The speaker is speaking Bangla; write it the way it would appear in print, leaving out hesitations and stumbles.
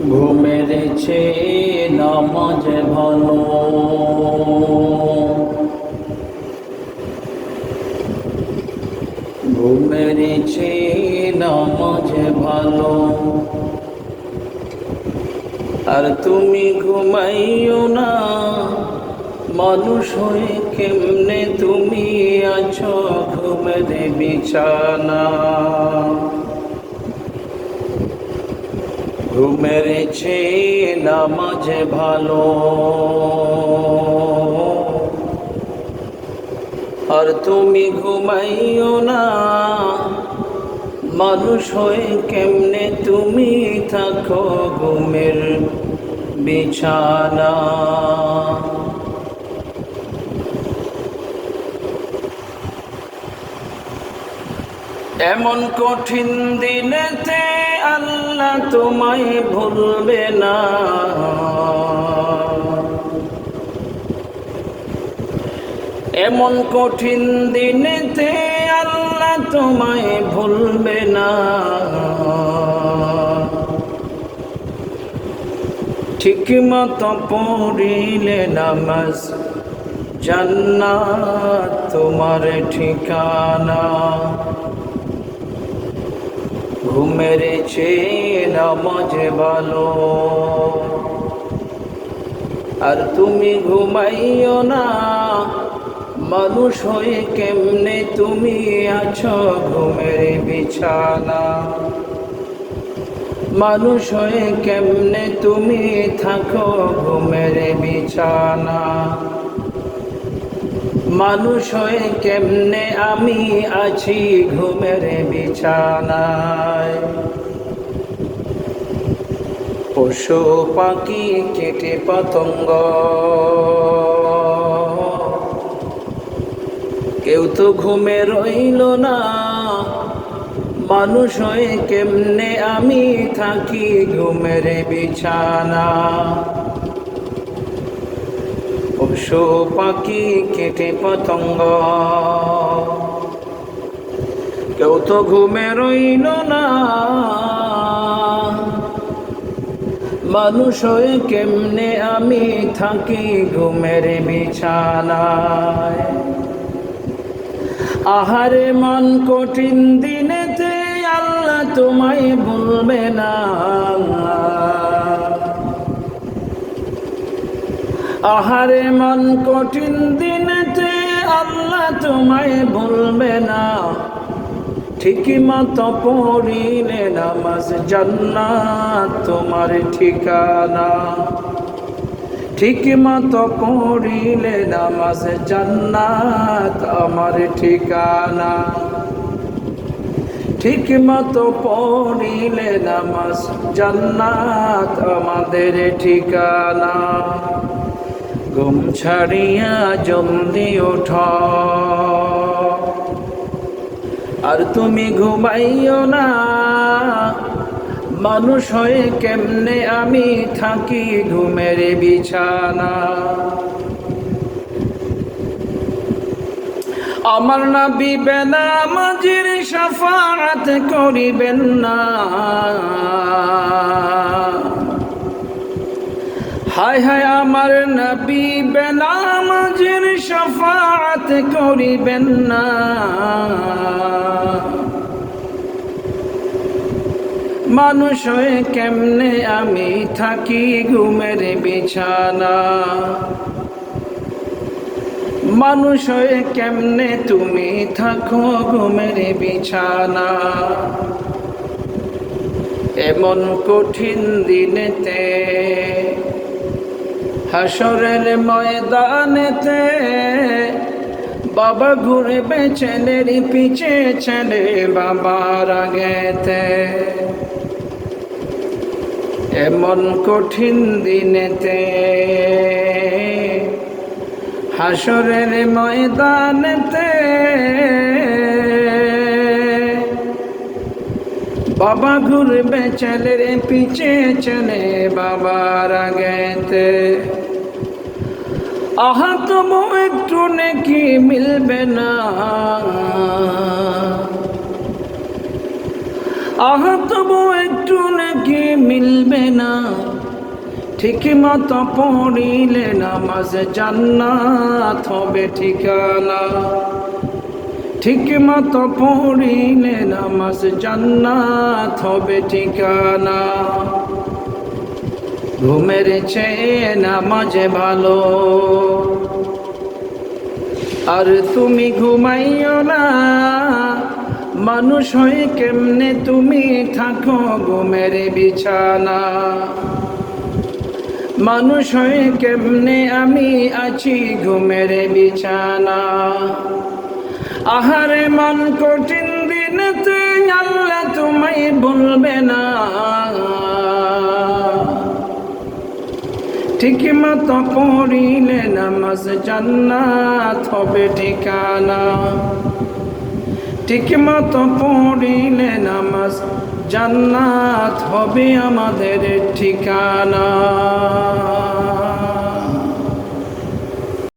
ঘুমের চেয়ে নামাজ ভালো। ঘুমের চেয়ে নামাজ ভালো। আর তুমি ঘুমাইও না, মানুষ হয়ে কেমনে তুমি আছো ঘুমের বিছানা। ঘুমের চেয়ে নামাজ ভালো। আর তুমি ঘুমাইও না, মানুষ হয়ে কেমনে তুমি থাকো ঘুমের বিছানা। এমন কঠিন দিনেতে আল্লাহ তোমায় ভুলবে না। এমন কঠিন দিনেতে আল্লাহ তোমায় ভুলবে না। ঠিক মতো পড়িলে নামাজ, জান্নাত তোমার ঠিকানা। ঘুমের চেয়ে নামাজ ভালো। আর তুমি ঘুমাইও না, মানুষ হয়ে কেমনে তুমি আছো ঘুমের বিছানা। মানুষ হয়ে কেমনে তুমি থাকো ঘুমের বিছানা। মানুষ হয়ে কেমনে আমি আছি ঘুমের বিছানায়। পশু পাখি কীট পতঙ্গ কেউ তো ঘুমে রইল না, মানুষ হয়ে কেমনে আমি থাকি ঘুমের বিছানা। পশু পাখি কীট পতঙ্গ কেউ তো ঘুমে রইল না, মানুষ হয়ে কেমনে আমি থাকি ঘুমের বিছানায়। আহারে মন কঠিন দিনেতে আল্লাহ তোমায় ভুলবে না। আহারে মন কঠিন দিনেতে আল্লাহ তোমায় ভুলবে না। ঠিক মতো পড়িলে নামাজ, জান্নাত তোমার ঠিকানা। ঠিক মতো পড়িলে নামাজ, জান্নাত আমার ঠিকানা। ঠিক মতো পড়িলে নামাজ, জান্নাত আমাদের ঠিকানা। ঘুম ছাড়িয়া জলদি ওঠো, আর তুমি ঘুমাইও না, মানুষ হয়ে কেমনে আমি থাকি ঘুমের বিছানা। আমার নবী বেনামাজির শাফাআত করিবেন না। হায় হায় আমার নবী বেনামাজির শাফাআত করিবেন না। মানুষ হয়ে কেমনে আমি থাকি ঘুমের বিছানা। মানুষ হয়ে কেমনে তুমি থাকো ঘুমের বিছানা। এমন কঠিন দিনেতে, হাসরের ময়দানেতে, বাবা ঘুরবে ছেলের পিছে, ছেলে বাবার আগেতে। এমন কঠিন দিনেতে, হাসরের ময়দানেতে, বাবা ঘুরবে ছেলের পিছে, ছেলে বাবার আগেতে। আহা তবু একটু নেকি মিলবে না। আহা তবু একটু নাকি মিলবে না, ঠিক মতো পড়িলে নামাজ জান্নাত হবে ঠিকানা। ঠিক মতো পড়িলে নামাজ জান্নাত হবে ঠিকানা। ঘুমের চেয়ে নামাজে ভালো, আর তুমি ঘুমাইও না, মানুষ হয়ে কেমনে তুমি থাকো ঘুমের বিছানা। মানুষ হয়ে কেমনে আমি আছি ঘুমের বিছানা। আহারে মন কঠিন দিনেতে আল্লাহ তোমায় ভুলবে না, ঠিক মতো পড়িলে নামাজ জান্নাত হবে ঠিকানা। ঠিক মতো পড়িলে নামাজ জান্নাত হবে আমাদের ঠিকানা।